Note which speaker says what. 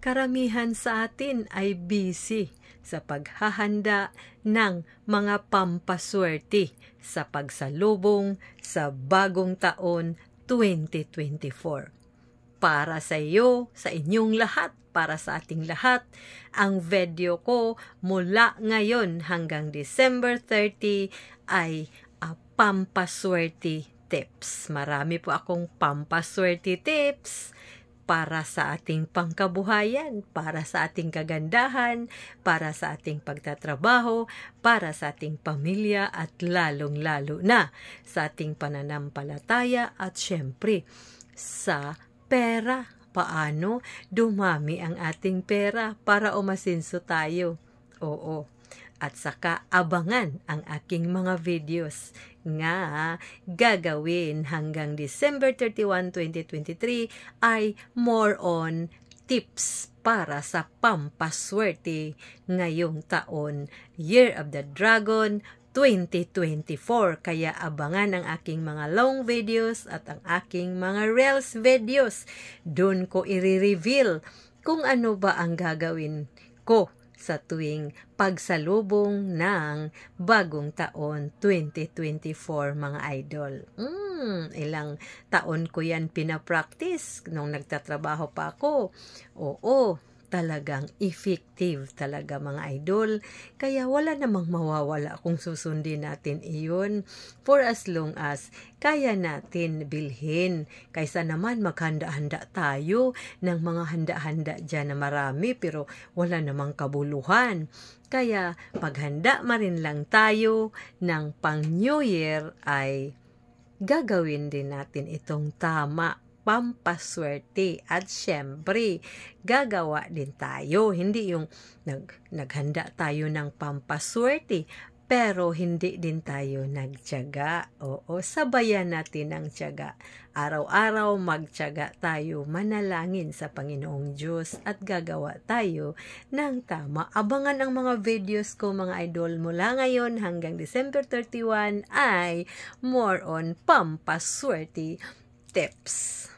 Speaker 1: Karamihan sa atin ay busy sa paghahanda ng mga pampaswerte sa pagsalubong sa bagong taon 2024. Para sa iyo, sa inyong lahat, para sa ating lahat, ang video ko mula ngayon hanggang December 30 ay pampaswerte tips. Marami po akong pampaswerte tips para sa ating pangkabuhayan, para sa ating kagandahan, para sa ating pagtatrabaho, para sa ating pamilya at lalong-lalo na sa ating pananampalataya at syempre sa pera. Paano dumami ang ating pera para umasinso tayo? Oo. At saka abangan ang aking mga videos nga gagawin hanggang December 31, 2023 ay more on tips para sa pampaswerte ngayong taon, Year of the Dragon 2024. Kaya abangan ang aking mga long videos at ang aking mga reels videos. Doon ko i-reveal kung ano ba ang gagawin ko sa tuwing pagsalubong ng bagong taon 2024 mga idol. Ilang taon ko yan pinapractice nung nagtatrabaho pa ako. Oo, talagang effective talaga mga idol. Kaya wala namang mawawala kung susundin natin iyon for as long as kaya natin bilhin. Kaysa naman maghanda-handa tayo ng mga handa-handa dyan na marami pero wala namang kabuluhan. Kaya paghanda rin lang tayo ng pang New Year ay gagawin din natin itong tama pampaswerte at syempre gagawa din tayo, hindi yung naghanda tayo ng pampaswerte pero hindi din tayo nagtiyaga. Oo, sabayan natin ang tiyaga. Araw-araw magtiyaga tayo, manalangin sa Panginoong Diyos at gagawa tayo ng tama. Abangan ang mga videos ko mga idol mula ngayon hanggang December 31 ay more on pampaswerte tips.